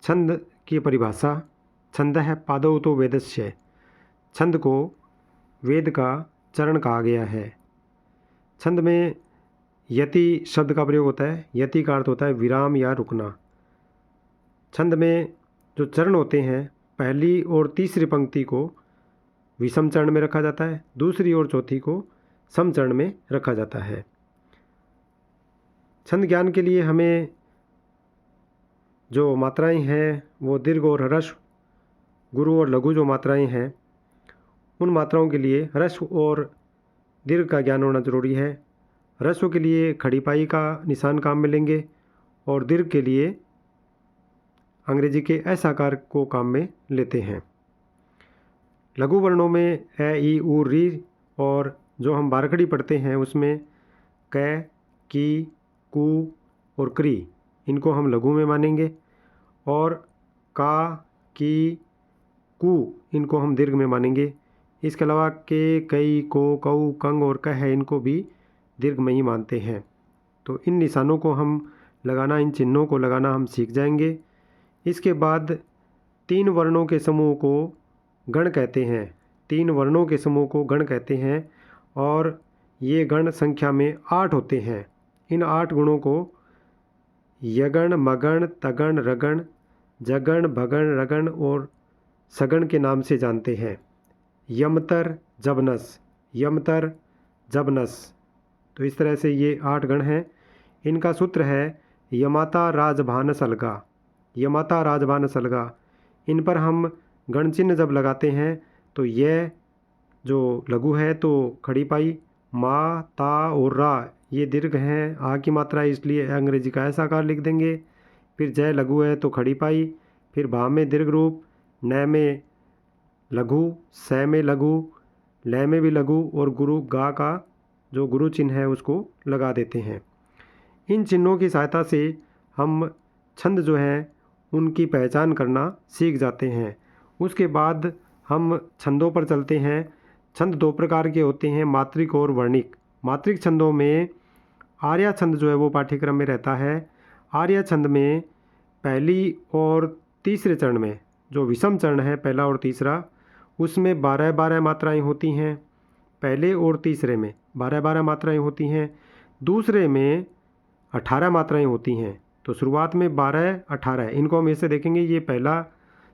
छंद की परिभाषा। छंदः पादौ तो वेदस्य। छंद को वेद का चरण कहा गया है। छंद में यति शब्द का प्रयोग होता है। यति का अर्थ होता है विराम या रुकना। छंद में जो चरण होते हैं, पहली और तीसरी पंक्ति को विषम चरण में रखा जाता है, दूसरी और चौथी को सम चरण में रखा जाता है। छंद ज्ञान के लिए हमें जो मात्राएं हैं वो दीर्घ और ह्रस्व, गुरु और लघु जो मात्राएं हैं, उन मात्राओं के लिए ह्रस्व और दीर्घ का ज्ञान होना जरूरी है। ह्रस्व के लिए खड़ी पाई का निशान काम में लेंगे और दीर्घ के लिए अंग्रेजी के एस आकार को काम में लेते हैं। लघु वर्णों में ए, ई, उ, री और जो हम बारखड़ी पढ़ते हैं उसमें क, की, कु और क्री, इनको हम लघु में मानेंगे और का, की, कु इनको हम दीर्घ में मानेंगे। इसके अलावा के, कई, को, कऊ, कंग और कह इनको भी दीर्घ में ही मानते हैं। तो इन निशानों को हम लगाना, इन चिन्हों को लगाना हम सीख जाएंगे। इसके बाद 3 वर्णों के समूह को गण कहते हैं। 3 वर्णों के समूह को गण कहते हैं और ये गण संख्या में 8 होते हैं। इन 8 गुणों को यगण, मगण, तगण, रगण, जगण, भगण, रगण और सगण के नाम से जानते हैं। यमतर, जबनस, यमतर, जबनस। तो इस तरह से ये 8 गण हैं। इनका सूत्र है यमाता राजभान सलगा। यमाता राजभान सलगा। इन पर हम गण चिन्ह जब लगाते हैं तो यह जो लघु है तो खड़ी पाई, मा, ता और रा ये दीर्घ हैं। आ की मात्रा है इसलिए अंग्रेजी का ऐसा आकार लिख देंगे। फिर जय लघु है तो खड़ी पाई, फिर भा में दीर्घ रूप, न में लघु, स में लघु, ल में भी लघु और गुरु गा का जो गुरु चिन्ह है उसको लगा देते हैं। इन चिन्हों की सहायता से हम छंद जो है उनकी पहचान करना सीख जाते हैं। उसके बाद हम छंदों पर चलते हैं। छंद 2 प्रकार के होते हैं, मात्रिक और वर्णिक। मात्रिक छंदों में आर्या छंद जो है वो पाठ्यक्रम में रहता है। आर्या छंद में पहली और तीसरे चरण में जो विषम चरण है, पहला और तीसरा, उसमें 12-12 मात्राएं होती हैं। पहले और तीसरे में 12-12 मात्राएं होती हैं। दूसरे में 18 मात्राएं होती हैं। तो शुरुआत में 12-18 इनको हम ऐसे देखेंगे, ये पहला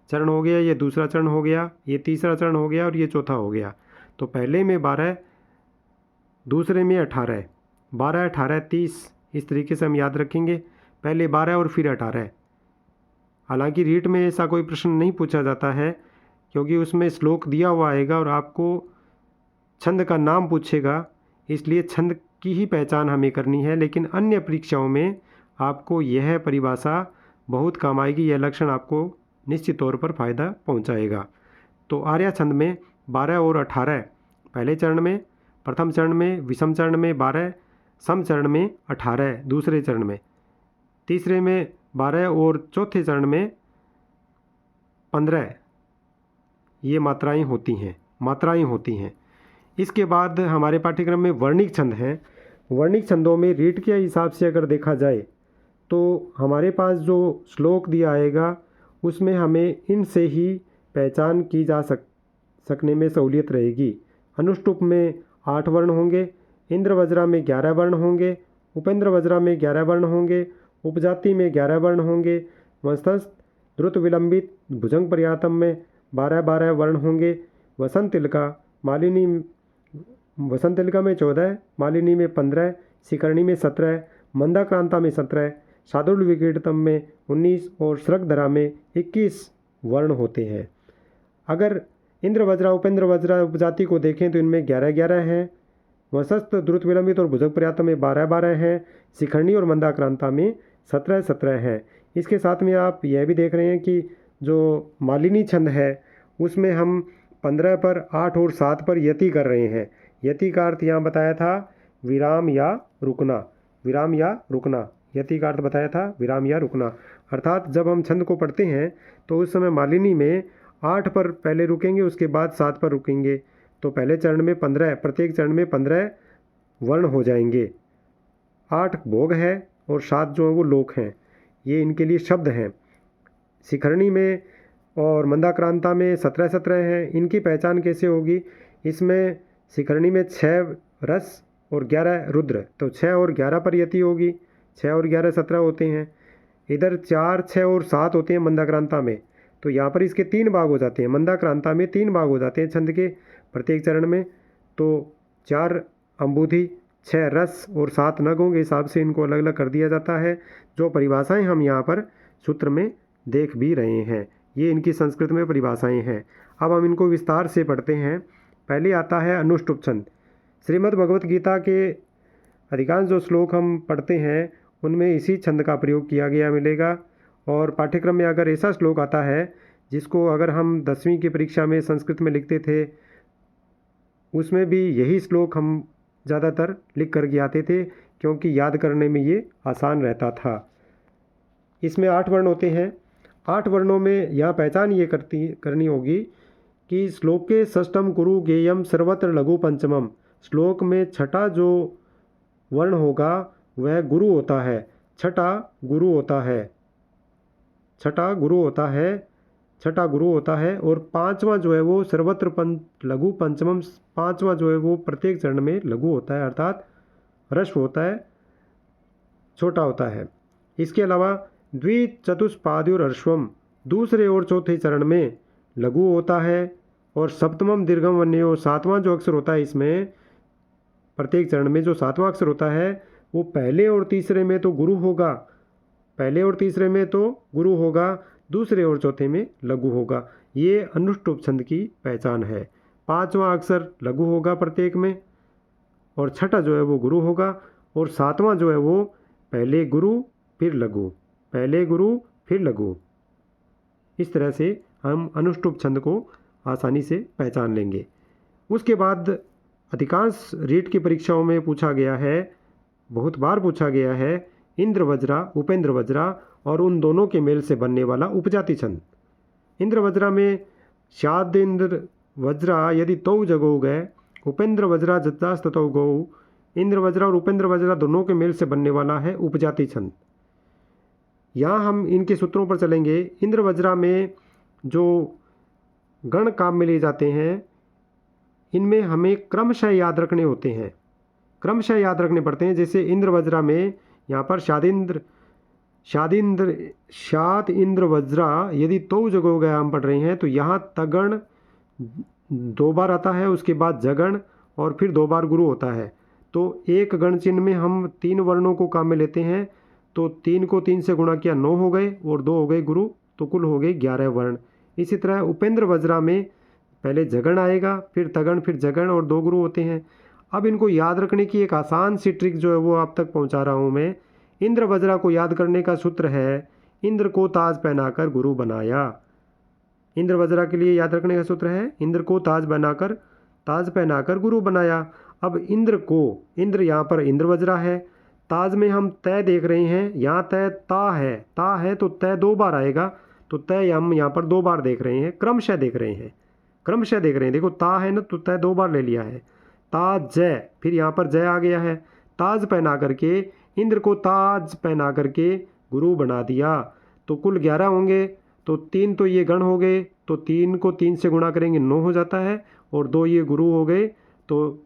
चरण हो गया, ये दूसरा चरण हो गया, ये तीसरा चरण हो गया और ये चौथा हो गया। तो पहले में 12, दूसरे में 18, 12, 18, 30 इस तरीके से हम याद रखेंगे। पहले 12 और फिर 18। हालांकि रीट में ऐसा कोई प्रश्न नहीं पूछा जाता है क्योंकि उसमें श्लोक दिया हुआ आएगा और आपको छंद का नाम पूछेगा, इसलिए छंद की ही पहचान हमें करनी है। लेकिन अन्य परीक्षाओं में आपको यह परिभाषा बहुत काम आएगी, यह लक्षण आपको निश्चित तौर पर फ़ायदा पहुंचाएगा। तो आर्या छंद में 12 और 18 पहले चरण में, प्रथम चरण में, विषम चरण में 12, सम चरण में 18 दूसरे चरण में, तीसरे में 12 और चौथे चरण में 15 ये मात्राएं होती हैं। इसके बाद हमारे पाठ्यक्रम में वर्णिक छंद हैं। वर्णिक छंदों में रीट के हिसाब से अगर देखा जाए तो हमारे पास जो श्लोक दिया आएगा उसमें हमें इनसे ही पहचान की जा सकने में सहूलियत रहेगी। अनुष्टुप में 8 वर्ण होंगे, इंद्र वज्रा में 11 वर्ण होंगे, उपेंद्र वज्रा में 11 वर्ण होंगे, उपजाति में 11 वर्ण होंगे, वंशस्थ द्रुत विलंबित भुजंग पर्यातम में 12-12 वर्ण होंगे, वसंत तिलका में 14, मालिनी में 15, शिखरणी में 17, मंदाक्रांता में 17, शार्दूल विकीर्तम में 19 और श्रगधरा में 21 वर्ण होते हैं। अगर इंद्र वज्रा, उपेंद्र वज्रा उपजाति को देखें तो इनमें 11-11 हैं, वंशस्थ द्रुत विलंबित और भुजंग पर्यातम में 12-12 हैं, शिखरणी और मंदाक्रांता में 17-17 हैं। इसके साथ में आप यह भी देख रहे हैं कि जो मालिनी छंद है उसमें हम 15 पर, 8 और 7 पर यति कर रहे हैं। यति का अर्थ यहाँ बताया था विराम या रुकना, विराम या रुकना। यति का अर्थ बताया था विराम या रुकना। अर्थात जब हम छंद को पढ़ते हैं तो उस समय मालिनी में 8 पर पहले रुकेंगे, उसके बाद 7 पर रुकेंगे। तो पहले चरण में 15, प्रत्येक चरण में 15 वर्ण हो जाएंगे। 8 भोग है और 7 जो है वो लोक हैं, ये इनके लिए शब्द हैं। शिखरणी में और मंदाक्रांता में 17-17 हैं। इनकी पहचान कैसे होगी? इसमें शिखरणी में 6 रस और 11 रुद्र, तो 6 और 11 पर यति होगी। 6 और 11 17 होते हैं। इधर 4, 6 और 7 होते हैं मंदाक्रांता में, तो यहाँ पर इसके 3 भाग हो जाते हैं। मंदाक्रांता में 3 भाग हो जाते हैं छंद के प्रत्येक चरण में। तो 4 अंबुधि, 6 रस और 7 नगों के हिसाब से इनको अलग अलग कर दिया जाता है। जो परिभाषाएं हम यहाँ पर सूत्र में देख भी रहे हैं, ये इनकी संस्कृत में परिभाषाएं हैं। अब हम इनको विस्तार से पढ़ते हैं। पहले आता है अनुष्टुप छंद। श्रीमद् भगवत गीता के अधिकांश जो श्लोक हम पढ़ते हैं उनमें इसी छंद का प्रयोग किया गया मिलेगा। और पाठ्यक्रम में अगर ऐसा श्लोक आता है जिसको अगर हम 10वीं की परीक्षा में संस्कृत में लिखते थे, उसमें भी यही श्लोक हम ज़्यादातर लिख कर के आते थे, क्योंकि याद करने में ये आसान रहता था। इसमें 8 वर्ण होते हैं। 8 वर्णों में यह पहचान ये करनी होगी कि श्लोक के षष्ठम गुरु गेयम सर्वत्र लघु पंचमम, श्लोक में छठा जो वर्ण होगा वह गुरु होता है। छठा गुरु होता है, छठा गुरु होता है, छठा गुरु होता है। और 5वां जो है वो सर्वत्र लघु पंचमम, 5वां जो है वो प्रत्येक चरण में लघु होता है, अर्थात ह्रस्व होता है, छोटा होता है। इसके अलावा द्विचतुष्पाद्युर ह्रस्वम, दूसरे और चौथे चरण में लघु होता है। और सप्तमम दीर्घम वन्यो, 7वां जो अक्षर होता है इसमें प्रत्येक चरण में जो 7वां अक्षर होता है वो पहले और तीसरे में तो गुरु होगा, पहले और तीसरे में तो गुरु होगा, दूसरे और चौथे में लघु होगा। ये अनुष्टुप छंद की पहचान है। 5वां अक्षर लघु होगा प्रत्येक में, और छठा जो है वो गुरु होगा, और 7वां जो है वो पहले गुरु फिर लघु, पहले गुरु फिर लघु। इस तरह से हम अनुष्टुप छंद को आसानी से पहचान लेंगे। उसके बाद अधिकांश रीट की परीक्षाओं में पूछा गया है, बहुत बार पूछा गया है, इंद्र वज्रा, उपेंद्र वज्रा और उन दोनों के मेल से बनने वाला उपजाति छंद। इंद्र वज्रा में शाद इंद्र वज्रा यदि तौ जगो गए, उपेंद्र वज्रा जत्तास्त तौ गौ, इंद्र वज्रा और उपेंद्र वज्रा दोनों के मेल से बनने वाला है उपजाति छंद। यहाँ हम इनके सूत्रों पर चलेंगे। इंद्र वज्रा में जो गण काम में लिए जाते हैं, इनमें हमें क्रमशः याद रखने होते हैं, क्रमशः याद रखने पड़ते हैं। जैसे इंद्र वज्रा में यहाँ पर शाद इंद्र वज्रा यदि तो जगो गया हम पढ़ रहे हैं, तो यहाँ तगण 2 बार आता है, उसके बाद जगण और फिर 2 बार गुरु होता है। तो एक गण चिन्ह में हम 3 वर्णों को काम में लेते हैं, तो 3 को 3 से गुणा किया 9 हो गए और 2 हो गए गुरु, तो कुल हो गए 11 वर्ण। इसी तरह उपेंद्र वज्रा में पहले जगण आएगा, फिर तगण, फिर जगण और 2 गुरु होते हैं। अब इनको याद रखने की एक आसान सी ट्रिक जो है वो आप तक पहुंचा रहा हूं मैं। इंद्र वज्रा को याद करने का सूत्र है, इंद्र को ताज पहनाकर गुरु बनाया। इंद्र वज्रा के लिए याद रखने का सूत्र है, इंद्र को ताज पहनाकर गुरु बनाया। अब इंद्र को, इंद्र यहाँ पर इंद्र वज्रा है, ताज में हम तय देख रहे हैं, यहाँ तय ता है तो तय 2 बार आएगा, तो तय हम यहाँ पर 2 बार देख रहे हैं, क्रमशः देख रहे हैं, क्रमशः देख रहे हैं। देखो ता है ना, तो तय 2 बार ले लिया है। ताज जय, फिर यहाँ पर जय आ गया है। ताज पहना करके, इंद्र को ताज पहना करके गुरु बना दिया, तो कुल 11 होंगे। तो 3 तो ये गण हो गए, तो 3 को 3 से गुणा करेंगे 9 हो जाता है, और 2 ये गुरु हो गए, तो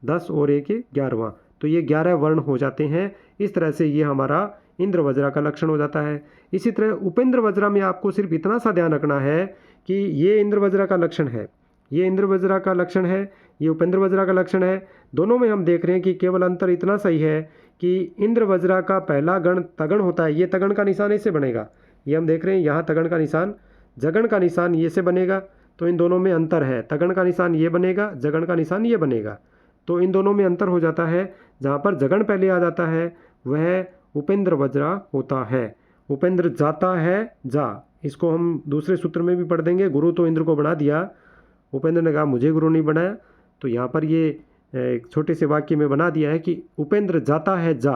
10 और 1 11वां, तो ये 11 वर्ण हो जाते हैं। इस तरह से ये हमारा इंद्र वज्रा का लक्षण हो जाता है। इसी तरह उपेंद्र वज्रा में आपको सिर्फ इतना सा ध्यान रखना है कि ये इंद्र वज्रा का लक्षण है, ये इंद्र वज्रा का लक्षण है, ये उपेंद्र वज्रा का लक्षण है। दोनों में हम देख रहे हैं कि केवल अंतर इतना सही है कि इंद्र वज्रा का पहला गण तगण होता है, ये तगण का निशान इससे बनेगा, ये हम देख रहे हैं यहाँ तगण का निशान, जगण का निशान ये से बनेगा। तो इन दोनों में अंतर है, तगण का निशान ये बनेगा, जगण का निशान ये बनेगा, तो इन दोनों में अंतर हो जाता है। जहाँ पर जगण पहले आ जाता है वह उपेंद्र वज्रा होता है। उपेंद्र जाता है जा, इसको हम दूसरे सूत्र में भी पढ़ देंगे। गुरु तो इंद्र को बना दिया, उपेंद्र ने कहा मुझे गुरु नहीं बनाया, तो यहाँ पर ये एक छोटे से वाक्य में बना दिया है कि उपेंद्र जाता है जा,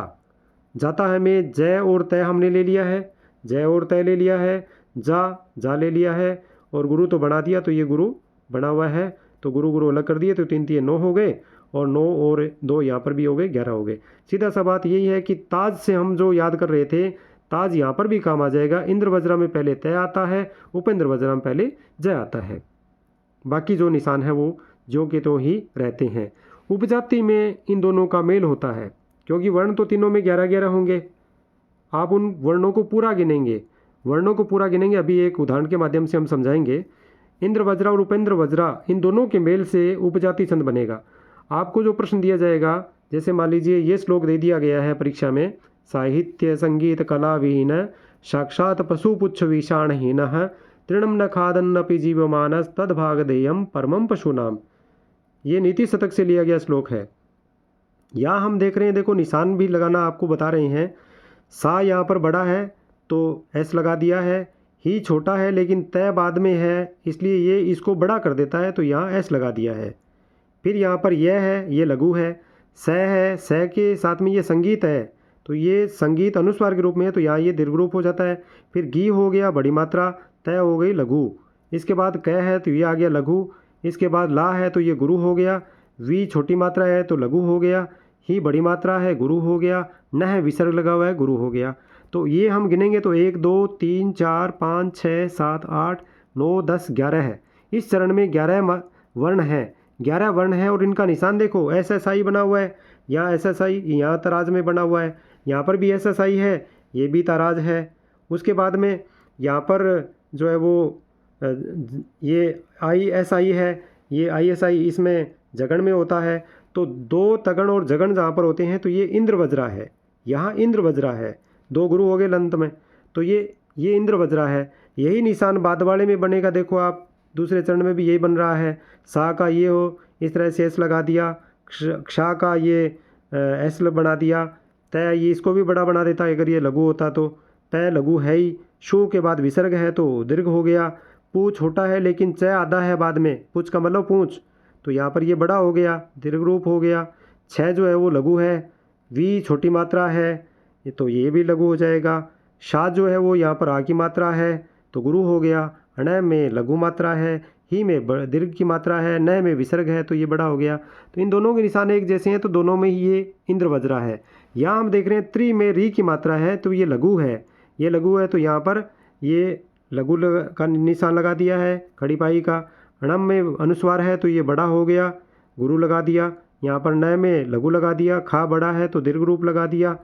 जाता है में जय और तय हमने ले लिया है, जय और तय ले लिया है, जा ले लिया है, और गुरु तो बना दिया, तो ये गुरु बना हुआ है, तो गुरु गुरु अलग कर दिए, तो 3 3 9 हो गए, और 9 और 2 यहाँ पर भी हो गए, 11 हो गए। सीधा सा बात यही है कि ताज से हम जो याद कर रहे थे, ताज यहाँ पर भी काम आ जाएगा। इंद्र वज्रा में पहले तय आता है, उपेंद्र वज्रा में पहले जय आता है। बाकी जो निशान है वो ज्यों के त्यों ही रहते हैं। उपजाति में इन दोनों का मेल होता है, क्योंकि वर्ण तो तीनों में 11-11 होंगे। आप उन वर्णों को पूरा गिनेंगे, वर्णों को पूरा गिनेंगे। अभी एक उदाहरण के माध्यम से हम समझाएंगे। इंद्र वज्रा और उपेंद्र वज्रा इन दोनों के मेल से उपजाति छंद बनेगा। आपको जो प्रश्न दिया जाएगा, जैसे मान लीजिए ये श्लोक दे दिया गया है परीक्षा में, साहित्य संगीत कला विहीन साक्षात पशुपुच्छ विषाणहीन तृणम न खादन्नपि जीवमानस तद्भागधेयम परमम पशुनाम। ये नीति शतक से लिया गया श्लोक है। यहाँ हम देख रहे हैं, देखो निशान भी लगाना आपको बता रहे हैं। सा यहाँ पर बड़ा है तो एस लगा दिया है, ही छोटा है लेकिन तय बाद में है इसलिए ये इसको बड़ा कर देता है तो यहाँ एस लगा दिया है। फिर यहाँ पर यह है, ये लघु है। स है, स के साथ में ये संगीत है तो ये संगीत अनुस्वार के रूप में है तो यहाँ ये दीर्घ रूप हो जाता है। फिर गी हो गया बड़ी मात्रा, तय हो गई लघु। इसके बाद क है तो ये आ गया लघु। इसके बाद ला है तो ये गुरु हो गया। वी छोटी मात्रा है तो लघु हो गया। ही बड़ी मात्रा है गुरु हो गया। न है विसर्ग लगा हुआ है गुरु हो गया। तो ये हम गिनेंगे तो 1 2 3 4 5 6 7 8 9 10 11 है। इस चरण में 11 वर्ण हैं, 11 वर्ण हैं और इनका निशान देखो एस एस आई बना हुआ है। यहाँ एस एस आई यहाँ तराज में बना हुआ है, यहाँ पर भी एस एस आई है, ये भी तराज है। उसके बाद में यहाँ पर जो है वो ये आई एस आई है, ये आई एस आई इसमें जगन में होता है। तो 2 तगण और जगन जहाँ पर होते हैं तो ये इंद्र वज्रा है, यहाँ इंद्र वज्रा है। 2 गुरु हो गए लंत में तो ये इंद्र वज्रा है। यही निशान बाद वाले में बनेगा। देखो आप दूसरे चरण में भी यही बन रहा है। सा का ये हो, इस तरह से एस लगा दिया। क्षा का ये एस बना दिया। तय ये इसको भी बड़ा बना देता अगर ये लघु होता तो। तय लघु है ही। शु के बाद विसर्ग है तो दीर्घ हो गया। पू छोटा है लेकिन च आधा है बाद में, पुछ का मतलब पूंछ, तो यहाँ पर ये बड़ा हो गया, दीर्घ रूप हो गया। छ जो है वो लघु है। वी छोटी मात्रा है तो ये भी लघु हो जाएगा। शा जो है वो यहाँ पर आ की मात्रा है तो गुरु हो गया। अण में लघु मात्रा है, ही में दीर्घ की मात्रा है, न में विसर्ग है तो ये बड़ा हो गया। तो इन दोनों के निशान एक जैसे हैं तो दोनों में ही ये इंद्र वज्रा है। यहाँ हम देख रहे हैं त्रि में री की मात्रा है तो ये लघु है, ये लघु है तो यहाँ पर ये लघु का निशान लगा दिया है खड़ी पाई का। अणम में अनुस्वार है तो ये बड़ा हो गया, गुरु लगा दिया। यहाँ पर न में लघु लगा दिया, खा बड़ा है तो दीर्घ रूप लगा दिया।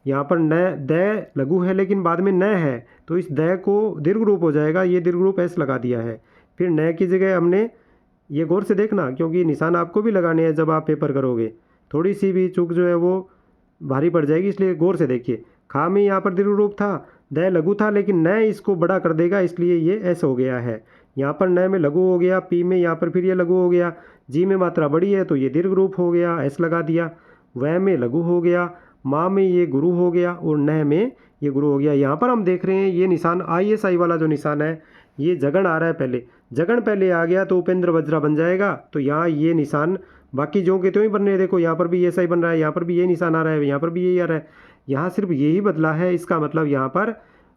यहाँ पर न द लघु है लेकिन बाद में न है तो इस द को दीर्घ रूप हो जाएगा, ये दीर्घ रूप एस लगा दिया है। फिर न की जगह हमने, ये गौर से देखना क्योंकि निशान आपको भी लगाने हैं जब आप पेपर करोगे, थोड़ी सी भी चूक जो है वो भारी पड़ जाएगी, इसलिए गौर से देखिए। खा में यहाँ पर दीर्घ रूप था, द लघु था लेकिन न इसको बड़ा कर देगा इसलिए ये एस हो गया है। यहाँ पर न में लघु हो गया, पी में यहाँ पर फिर ये लघु हो गया, जी में मात्रा बड़ी है तो ये दीर्घ रूप हो गया, एस लगा दिया। वह में लघु हो गया, माँ में ये गुरु हो गया और न में ये गुरु हो गया। यहाँ पर हम देख रहे हैं ये निशान आई एस आई वाला जो निशान है ये जगन आ रहा है पहले, जगन पहले आ गया तो उपेंद्र वज्रा बन जाएगा। तो यहाँ ये निशान बाकी जो के त्यों ही बन रहे हैं। देखो यहाँ पर भी एस आई बन रहा है, यहाँ पर भी ये निशान आ रहा है, यहाँ पर भी यही आ रहा है, यहाँ सिर्फ यही बदला है। इसका मतलब यहाँ पर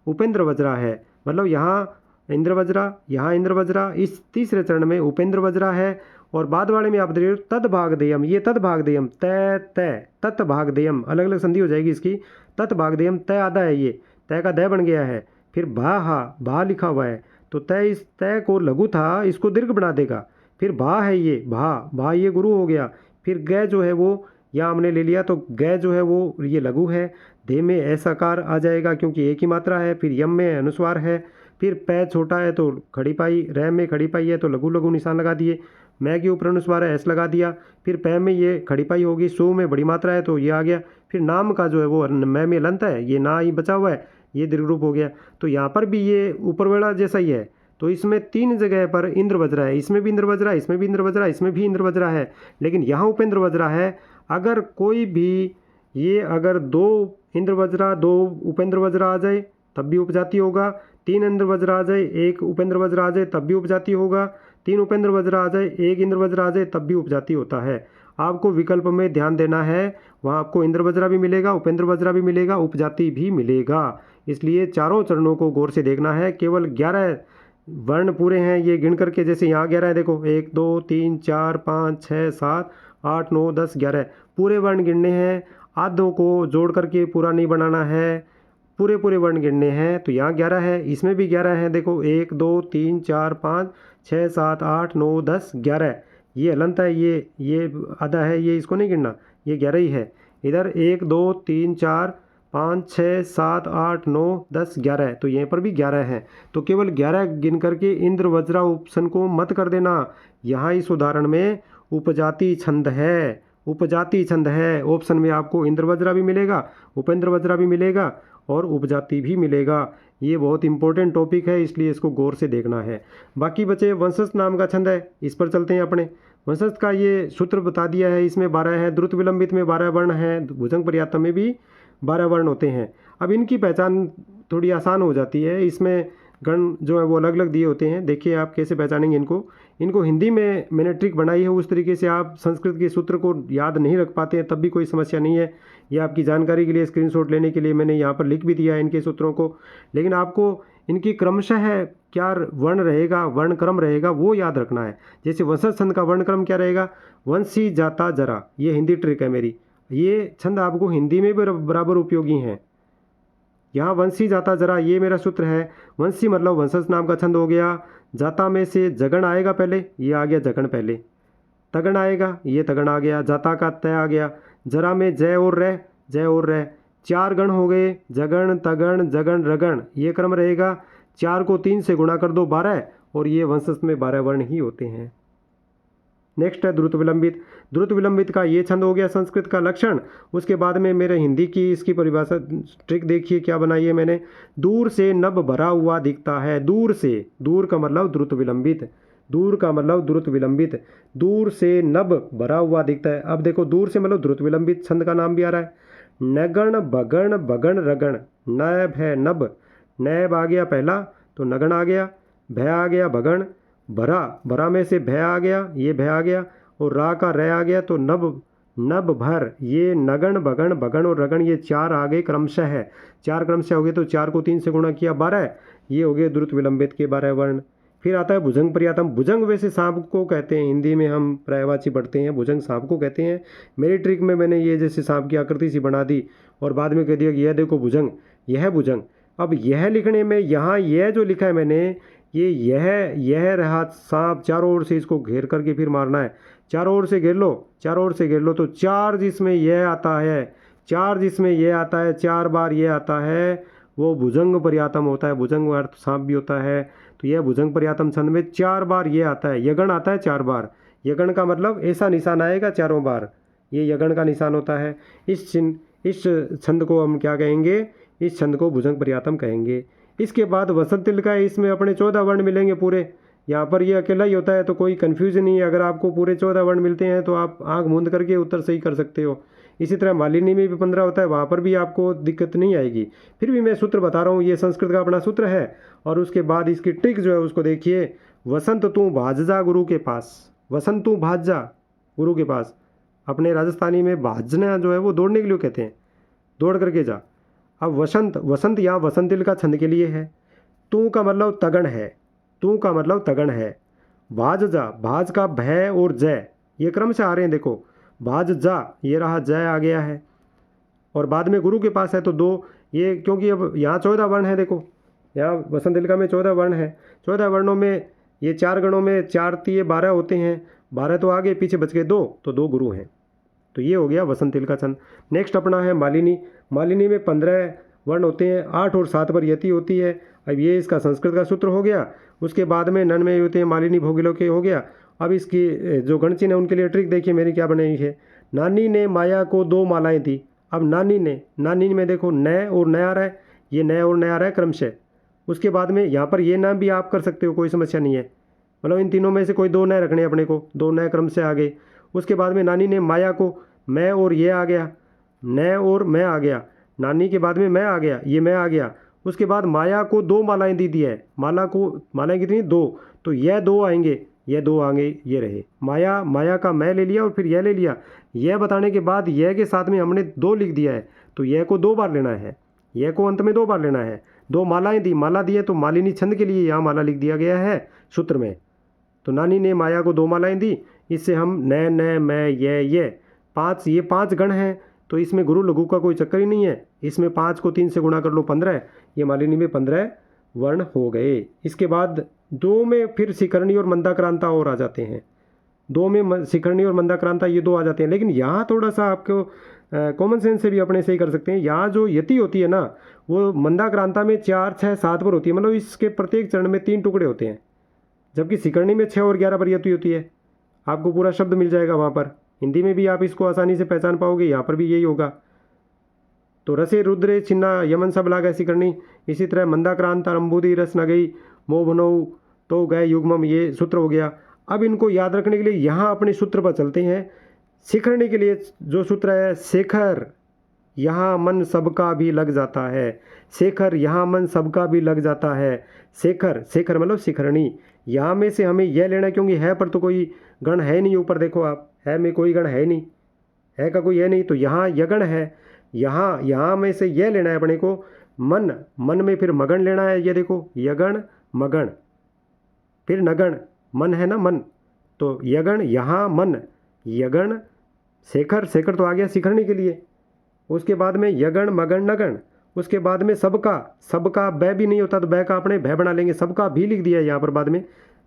उपेंद्र वज्रा है, मतलब यहाँ इंद्र वज्रा, यहाँ इंद्र वज्रा, इस तीसरे चरण में उपेंद्र वज्रा है। और बाद वाले में आप देख रहे हो तद भागदेयम, ये तद भागदेयम तय तय तत् भागदेयम, अलग अलग संधि हो जाएगी इसकी। तत् भागदेयम तय आधा है, ये तय का दय बन गया है। फिर भा हा भा लिखा हुआ है तो तय, इस तय को लघु था इसको दीर्घ बना देगा। फिर भा है ये भा ये गुरु हो गया। फिर ग जो है वो यहाँ हमने ले लिया तो ग जो है वो ये लघु है। दे में ऐसा आकार आ जाएगा क्योंकि एक ही मात्रा है। फिर यम में अनुस्वार है। फिर पै छोटा है तो खड़ी पाई, रह में खड़ी पाई है तो लघु लघु निशान लगा दिए। मैं के ऊपर अनुस्वार है एस लगा दिया। फिर पै में ये खड़ी पाई होगी, सो में बड़ी मात्रा है तो ये आ गया। फिर नाम का जो है वो मैं में लंत है, ये ना ही बचा हुआ है, ये दीर्घ रूप हो गया। तो यहाँ पर भी ये ऊपर वाला जैसा ही है तो इसमें 3 जगह पर इंद्र वज्रा है, इसमें भी इंद्र वज्रा, इसमें भी इंद्र वज्रा, इसमें भी इंद्र वज्रा है, लेकिन यहाँ उपेंद्र वज्रा है। अगर कोई भी ये अगर 2 इंद्र वज्रा 2 उपेंद्र वज्रा आ जाए तब भी उपजाति होगा, 3 इंद्र वज्रा आ जाए 1 उपेंद्र वज्रा आ जाए तब भी उपजाति होगा, 3 उपेंद्र वज्रा आ जाए 1 इंद्र वज्रा आ जाए तब भी उपजाति होता है। आपको विकल्प में ध्यान देना है, वहाँ आपको इंद्र वज्रा भी मिलेगा, उपेंद्र वज्रा भी मिलेगा, उपजाति भी मिलेगा। इसलिए चारों चरणों को गौर से देखना है। केवल 11 वर्ण पूरे हैं ये गिन करके, जैसे यहाँ 11 है देखो 1 2 3 4 5 6 7 8 9 10 11 पूरे वर्ण गिनने हैं। आधों को जोड़ करके पूरा नहीं बनाना है, पूरे पूरे वर्ण गिनने हैं तो यहाँ 11 है, इसमें भी 11 है। देखो 1 2 3 4 5 6 7 8 9 10 11, ये हलंत है, ये आधा है, ये इसको नहीं गिनना, ये 11 ही है। इधर 1 2 3 4 5 6 7 8 9 10 11 है, तो यहाँ पर भी 11 है। तो केवल 11 गिन करके इंद्र वज्रा उपसन को मत कर देना। यहाँ इस उदाहरण में उपजाति छंद है, उपजाति छंद है। ऑप्शन में आपको इंद्र वज्रा भी मिलेगा, उपेंद्र वज्रा भी मिलेगा और उपजाति भी मिलेगा। ये बहुत इंपॉर्टेंट टॉपिक है, इसलिए इसको गौर से देखना है। बाकी बचे वंशज नाम का छंद है, इस पर चलते हैं अपने। वंशज का ये सूत्र बता दिया है, इसमें 12 है, द्रुत विलंबित में 12 वर्ण हैं, भुजंग पर्याप्त में भी 12 वर्ण होते हैं। अब इनकी पहचान थोड़ी आसान हो जाती है, इसमें गण जो है वो अलग अलग दिए होते हैं। देखिए आप कैसे पहचानेंगे इनको हिंदी में मैंने ट्रिक बनाई है, उस तरीके से आप संस्कृत के सूत्र को याद नहीं रख पाते हैं तब भी कोई समस्या नहीं है। ये आपकी जानकारी के लिए, स्क्रीनशॉट लेने के लिए मैंने यहाँ पर लिख भी दिया है इनके सूत्रों को। लेकिन आपको इनकी क्रमशः क्या वर्ण रहेगा, वर्ण क्रम रहेगा, वो याद रखना है। जैसे वंशज छंद का वर्ण क्रम क्या रहेगा, वंशी जाता जरा, ये हिंदी ट्रिक है मेरी। ये छंद आपको हिंदी में भी बराबर उपयोगी हैं। यहाँ वंशी जाता जरा, ये मेरा सूत्र है। वंशी मतलब वंशज नाम का छंद हो गया। जाता में से जगण आएगा पहले, ये आ गया जगण पहले। तगण आएगा, ये तगण आ गया। जाता का तय आ गया। जरा में जय और रह, जय और रह। 4 गण हो गए, जगण तगण जगण रगण, ये क्रम रहेगा। 4 को 3 से गुणा कर दो 12, और ये वंशज में 12 वर्ण ही होते हैं। नेक्स्ट है द्रुत विलंबित। द्रुत विलंबित का ये छंद हो गया संस्कृत का लक्षण। उसके बाद में मेरे हिंदी की इसकी परिभाषा ट्रिक देखिए क्या बनाई है मैंने। दूर से नभ भरा हुआ दिखता है, दूर से, दूर का मतलब द्रुत विलंबित, दूर का मतलब द्रुत विलंबित। दूर से नभ भरा हुआ दिखता है। अब देखो दूर से मतलब द्रुत विलंबित छंद का नाम भी आ रहा है। नगण भगण भगण रगण, नैब है नभ, नैब आ गया पहला तो नगण आ गया, भय आ गया भगण, भरा, भरा में से भय आ गया, ये भय आ गया, और रा का रे आ गया तो नभ, नभ भर, ये नगण भगण भगण और रगण, ये 4 आ गए क्रमशः है। 4 क्रमशः हो गए तो 4 को 3 से गुणा किया 12, ये हो गए द्रुत विलंबित के 12 वर्ण। फिर आता है भुजंग पर्यातम। भुजंग वैसे सांप को कहते हैं, हिंदी में हम पर्यायवाची पढ़ते हैं, भुजंग सांप को कहते हैं। मेरी ट्रिक में मैंने ये जैसे सांप की आकृति सी बना दी और बाद में कह दिया कि यह देखो भुजंग, यह भुजंग। अब यह लिखने में यहाँ यह जो लिखा है मैंने, ये यह रहा सांप, चारों ओर से इसको घेर करके फिर मारना है। चारों ओर से घेर लो, चारों ओर से घेर लो, तो 4 जिसमें यह आता है, 4 जिसमें यह आता है, 4 बार यह आता है, वो भुजंग पर्यातम होता है। भुजंग अर्थ सांप भी होता है, तो यह भुजंग पर्यातम छंद में 4 बार ये आता है। यगण आता है 4 बार। यगण का मतलब ऐसा निशान आएगा चारों बार, ये यगण का निशान होता है। इस छंद को हम क्या कहेंगे, इस छंद को भुजंग पर्यातम कहेंगे। इसके बाद वसंत तिल का है, इसमें अपने 14 वर्ण मिलेंगे पूरे। यहाँ पर ये अकेला ही होता है तो कोई कन्फ्यूजन नहीं है। अगर आपको पूरे 14 वर्ण मिलते हैं तो आप आँख मूंद करके उत्तर सही कर सकते हो। इसी तरह मालिनी में भी 15 होता है, वहाँ पर भी आपको दिक्कत नहीं आएगी। फिर भी मैं सूत्र बता रहा हूँ, ये संस्कृत का अपना सूत्र है। और उसके बाद इसकी ट्रिक जो है उसको देखिए। वसंत तू भाज जा गुरु के पास, वसंत तू भाज जा गुरु के पास। अपने राजस्थानी में भाजना जो है वो दौड़ने के लिए कहते हैं, दौड़ करके जा। अब वसंत, वसंत यहाँ वसंत तिल का छंद के लिए है। तू का मतलब तगण है, तू का मतलब तगण है। भाज जा, भाज का भय और जय ये क्रम से आ रहे हैं। देखो भाज जा, ये रहा जय आ गया है, और बाद में गुरु के पास है तो 2, ये क्योंकि अब यहाँ 14 वर्ण है। देखो यहाँ वसंत तिल का में 14 वर्ण है। 14 वर्णों में ये 4 गणों में 4 3 12 होते हैं। 12 तो आगे, पीछे बच गए 2, तो 2 गुरु हैं। तो ये हो गया वसंत तिल का छंद। नेक्स्ट अपना है मालिनी। मालिनी में 15 वर्ण होते हैं, 8 और 7 पर यति होती है। अब ये इसका संस्कृत का सूत्र हो गया। उसके बाद में नन में होते हैं मालिनी भोगिलों के हो गया। अब इसकी जो गणचिन्ह है उनके लिए ट्रिक देखिए मेरी क्या बनाई है। नानी ने माया को 2 मालाएं दी। अब नानी ने, नानी में देखो नय और नया आ रहा है, ये नय और नया आ रहा है क्रमशः। उसके बाद में यहाँ पर ये नाम भी आप कर सकते हो, कोई समस्या नहीं है। मतलब इन तीनों में से कोई 2 नए रखने अपने को, 2 नए क्रम से आ गए। उसके बाद में नानी ने माया को, मैं और ये आ गया, नय और मैं आ गया। नानी के बाद में मैं आ गया, ये मैं आ गया। उसके बाद माया को 2 मालाएं दी है। माला को, मालाएं कितनी, 2, तो यह 2 आएंगे, यह 2 आएंगे, ये रहे माया। माया का मैं ले लिया और फिर यह ले लिया। यह बताने के बाद यह के साथ में हमने 2 लिख दिया है, तो यह को 2 बार लेना है, यह को अंत में 2 बार लेना है। 2 मालाएं दी, माला दी है तो मालिनी छंद के लिए यहाँ माला लिख दिया गया है सूत्र में। तो नानी ने माया को 2 मालाएं दी, इससे हम नय नय मैं ये 5, ये 5 गण हैं। तो इसमें गुरु लघु का कोई चक्कर ही नहीं है। इसमें 5 को 3 से गुणा कर लो 15, ये मालिनी में 15 वर्ण हो गए। इसके बाद 2 में फिर शिखरणी और मंदाक्रांता और आ जाते हैं। 2 में शिखरणी और मंदाक्रांता ये 2 आ जाते हैं। लेकिन यहाँ थोड़ा सा आपको कॉमन सेंस से भी अपने से ही कर सकते हैं। यहाँ जो यति होती है ना, वो मंदाक्रांता में 4, 6, 7 पर होती है, मतलब इसके प्रत्येक चरण में 3 टुकड़े होते हैं, जबकि शिखरणी में 6 और 11 पर यति होती है। आपको पूरा शब्द मिल जाएगा वहाँ पर, हिंदी में भी आप इसको आसानी से पहचान पाओगे, यहाँ पर भी यही होगा। तो रसे रुद्रे छिन्ना यमन सब लागा शिखरणी, इसी तरह मंदाक्रांत अम्बुदी रस न गई मोह बनऊ तो गए युग्मम, ये सूत्र हो गया। अब इनको याद रखने के लिए यहाँ अपने सूत्र पर चलते हैं। शिखरणी के लिए जो सूत्र है, शेखर यहाँ मन सबका भी लग जाता है, शेखर यहाँ मन सबका भी लग जाता है। शेखर, शेखर मतलब शिखरणी। यहाँ में से हमें यह लेना है, क्योंकि है पर तो कोई गण है नहीं। ऊपर देखो आप, है में कोई गण है नहीं, है का कोई है नहीं, तो यहाँ यगण है। यहाँ में से यह लेना है अपने को मन, मन में फिर मगन लेना है। ये देखो यगण मगन, फिर नगण, मन है ना मन, तो यगण यहाँ मन, यगण शेखर, शेखर तो आ गया शिखरणी के लिए। उसके बाद में यगण मगन नगण, उसके बाद में सबका, सबका बै भी नहीं होता तो बै का अपने भय बना लेंगे, सबका भी लिख दिया है यहाँ पर, बाद में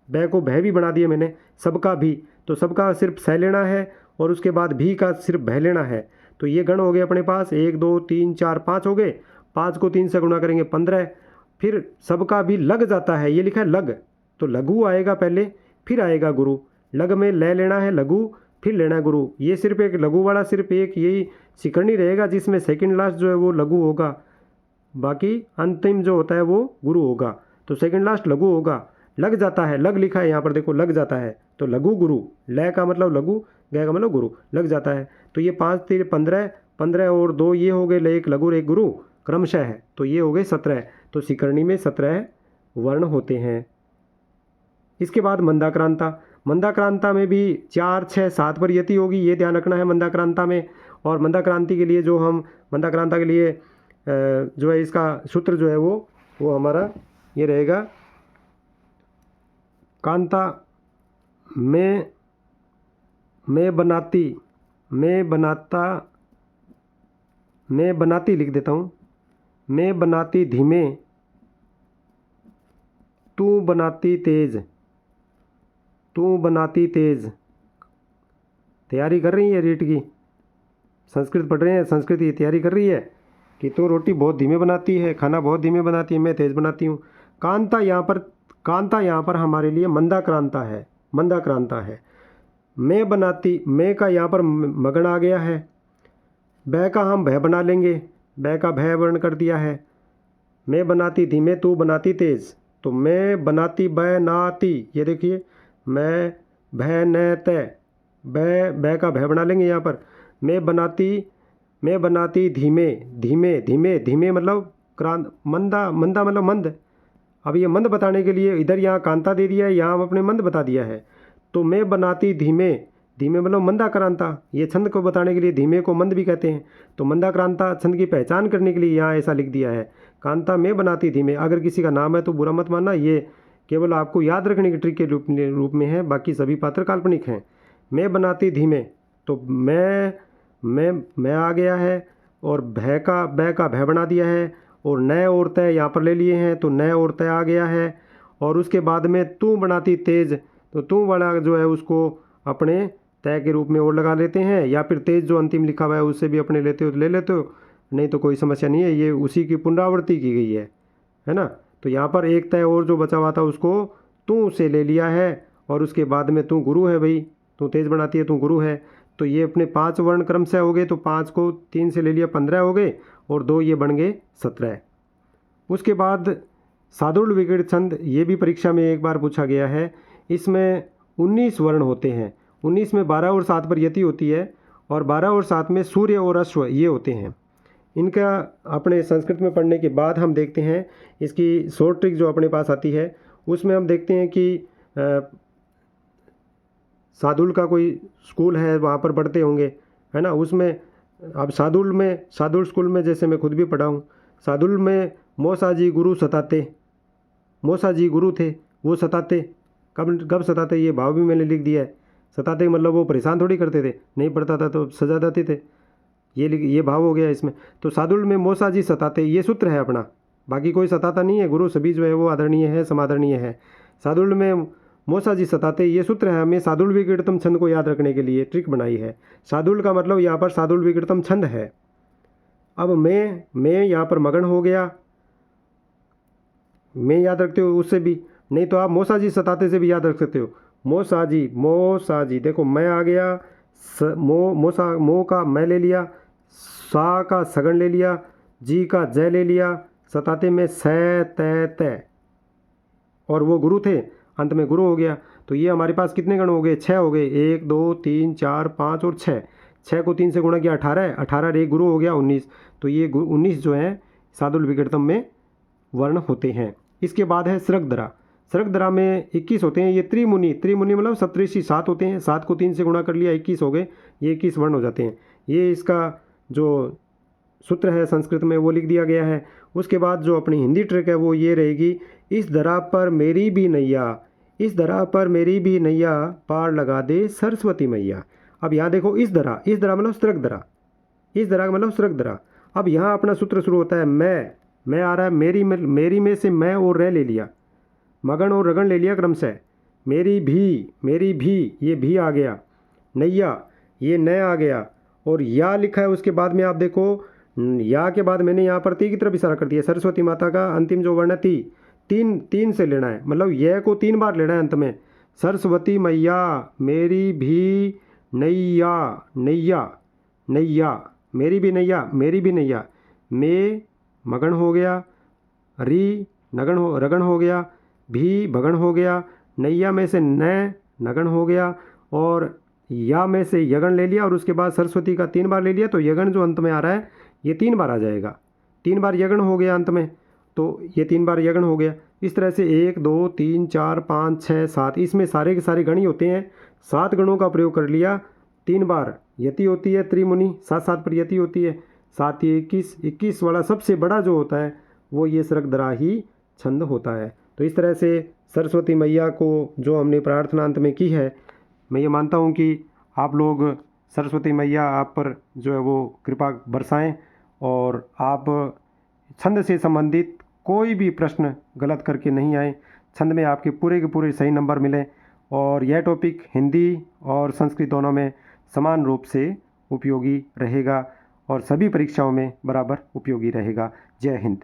बै को भय भी बना दिया मैंने, सबका भी। तो सबका सिर्फ सह लेना है और उसके बाद भी का सिर्फ भय लेना है। तो ये गण हो गए अपने पास, 1 2 3 4 5 हो गए। 5 को 3 से गुणा करेंगे 15। फिर सबका भी लग जाता है, ये लिखा है लग, तो लघु आएगा पहले, फिर आएगा गुरु। लग में ले लेना है लघु, फिर लेना है गुरु। ये सिर्फ एक लघु वाला सिर्फ एक यही शिखरणी रहेगा, जिसमें सेकंड लास्ट जो है वो लघु होगा, बाकी अंतिम जो होता है वो गुरु होगा। तो सेकंड लास्ट लघु होगा। लग जाता है, लग लिखा है यहाँ पर देखो, लग जाता है, तो लघु गुरु, लय का मतलब लघु, गय का मतलब गुरु, लग जाता है। तो ये 5 3 15, 15 और 2 ये हो गए, एक लघु एक गुरु क्रमशः है, तो ये हो गए 17। तो शिखरणी में 17 वर्ण होते हैं। इसके बाद मंदाक्रांता, मंदाक्रांता में भी 4 6 7 पर यति होगी, ये ध्यान रखना है मंदाक्रांता में। और मंदाक्रांति के लिए जो हम मंदाक्रांता के लिए जो है इसका सूत्र जो है वो हमारा ये रहेगा, कांता मैं बनाती, मैं बनाता, मैं बनाती लिख देता हूँ, मैं बनाती धीमे तू बनाती तेज, तू बनाती तेज। तैयारी कर रही है रीट की, संस्कृत पढ़ रहे हैं, संस्कृत की तैयारी कर रही है कि तू रोटी बहुत धीमे बनाती है, खाना बहुत धीमे बनाती है, मैं तेज़ बनाती हूँ। कांता यहाँ पर, कांता यहाँ पर हमारे लिए मंदाक्रांता है, मंदाक्रांता है। मैं बनाती, मैं का यहाँ पर मगन आ गया है, बै का हम भय बना लेंगे, बै का भय वर्ण कर दिया है। मैं बनाती धीमे तू बनाती तेज़, तो मैं बनाती बै नाती, ये देखिए मैं भय न तय, बै का भय बना लेंगे यहाँ पर। मैं बनाती धीमे, धीमे धीमे धीमे मतलब क्रांत, मंदा, मंदा मतलब मंद। अब ये मंद बताने के लिए इधर यहाँ कांता दे दिया है, यहाँ अपने मंद बता दिया है। तो मैं बनाती धीमे, धीमे मतलब मंदाक्रांता, ये छंद को बताने के लिए धीमे को मंद भी कहते हैं। तो मंदाक्रांता छंद की पहचान करने के लिए यहाँ ऐसा लिख दिया है, कांता मैं बनाती धीमे। अगर किसी का नाम है तो बुरा मत मानना, ये केवल आपको याद रखने की ट्रिक के रूप में है, बाकी सभी पात्र काल्पनिक हैं। मैं बनाती धीमे, तो मैं आ गया है, और भय का, बै का भय बना दिया है, और नए और तय यहाँ पर ले लिए हैं, तो नए और तय आ गया है। और उसके बाद में तू बनाती तेज, तो तू वाला जो है उसको अपने तय के रूप में और लगा लेते हैं, या फिर तेज जो अंतिम लिखा हुआ है उससे भी अपने लेते हो तो ले लेते हो, नहीं तो कोई समस्या नहीं है, ये उसी की पुनरावृत्ति की गई है ना। तो यहाँ पर एक तय और जो बचा हुआ था उसको तू से ले लिया है, और उसके बाद में तू गुरु है भाई, तू तेज बनाती है, तू गुरु है। तो ये अपने 5 वर्ण क्रम से हो गए, तो 5 को 3 से ले लिया 15 हो गए, और 2 ये बन गए 17। उसके बाद सादुल विगड़ छंद, ये भी परीक्षा में एक बार पूछा गया है। इसमें 19 वर्ण होते हैं, 19 में 12 और 7 पर यति होती है, और 12 और 7 में सूर्य और अश्व ये होते हैं। इनका अपने संस्कृत में पढ़ने के बाद हम देखते हैं इसकी शॉर्ट ट्रिक जो अपने पास आती है, उसमें हम देखते हैं कि सादुल का कोई स्कूल है, वहाँ पर पढ़ते होंगे, है ना। उसमें अब सादुल स्कूल में जैसे मैं खुद भी पढ़ा हूँ, सादुल में मौसा जी गुरु सताते, मौसा जी गुरु थे, वो सताते, कब सताते, ये भाव भी मैंने लिख दिया है। सताते मतलब वो परेशान थोड़ी करते थे, नहीं पढ़ता था तो सजा देते थे। ये भाव हो गया इसमें। तो सादुल में मोसा जी सताते, ये सूत्र है अपना, बाकी कोई सताता नहीं है। गुरु सभी जो है वो आदरणीय है, समादरणीय है। सादुल में मोसा जी सताते, ये सूत्र है। हमें सादुल विकृतम छंद को याद रखने के लिए ट्रिक बनाई है। सादुल का मतलब यहाँ पर सादुल विकृतम छंद है। अब मैं यहाँ पर मगन हो गया, मैं याद रखते हो उससे भी, नहीं तो आप मोसा जी सताते से भी याद रख सकते हो। मोसा जी, देखो मैं आ गया, मो का मैं ले लिया, सा का सगन ले लिया, जी का जय ले लिया, सताते में सै तय और वो गुरु थे, अंत में गुरु हो गया। तो ये हमारे पास कितने गण हो गए? 6 हो गए। 1 2 3 4 5 और 6। 6 को 3 से गुणा किया 18 है, 18 एक गुरु हो गया 19। तो ये 19 जो है सादुल विकृतम में वर्ण होते हैं। इसके बाद है सृगधरा। सृगधरा में 21 होते हैं। ये त्रिमुनि मतलब सप्तऋषि 7 होते हैं। 7 को 3 से गुणा कर लिया 21 हो गए, ये 21 वर्ण हो जाते हैं। ये इसका जो सूत्र है संस्कृत में वो लिख दिया गया है। उसके बाद जो अपनी हिंदी ट्रिक है वो ये रहेगी, इस धरा पर मेरी भी नैया, इस धरा पर मेरी भी नैया, पार लगा दे सरस्वती मैया। अब यहाँ देखो, इस धरा मतलब सृगधरा, इस धरा मतलब सृगधरा। अब यहाँ अपना सूत्र शुरू होता है मैं आ रहा है, मेरी में से मैं और रह ले लिया, मगन और रगन ले लिया क्रमशः। मेरी भी ये भी आ गया, नैया ये नया आ गया, और या लिखा है। उसके बाद में आप देखो, या के बाद मैंने यहाँ पर ती की तरफ इशारा कर दिया। सरस्वती माता का अंतिम जो वर्ण है तीन से लेना है, मतलब यह को 3 बार लेना है अंत में। सरस्वती मैया मेरी भी नैया, मेरी भी नैया, मैं मगन हो गया, री रगन हो गया, भी भगन हो गया, नैया में से नगन हो गया, और या में से यगन ले लिया, और उसके बाद सरस्वती का 3 बार ले लिया। तो यगन जो अंत में आ रहा है ये 3 बार आ जाएगा। 3 बार यगन हो गया अंत में, तो ये 3 बार यगन हो गया। इस तरह से 1 2 3 4 5 6 7, इसमें सारे के सारे गण ही होते हैं। 7 गणों का प्रयोग कर लिया। 3 बार यति होती है त्रिमुनि, 7 पर यति होती है, 7 21 वाला सबसे बड़ा जो होता है वो ये सृगधरा ही छंद होता है। तो इस तरह से सरस्वती मैया को जो हमने प्रार्थना अंत में की है, मैं ये मानता हूँ कि आप लोग सरस्वती मैया आप पर जो है वो कृपा बरसाएं, और आप छंद से संबंधित कोई भी प्रश्न गलत करके नहीं आए, छंद में आपके पूरे के पूरे सही नंबर मिलें, और यह टॉपिक हिंदी और संस्कृत दोनों में समान रूप से उपयोगी रहेगा और सभी परीक्षाओं में बराबर उपयोगी रहेगा। जय हिंद।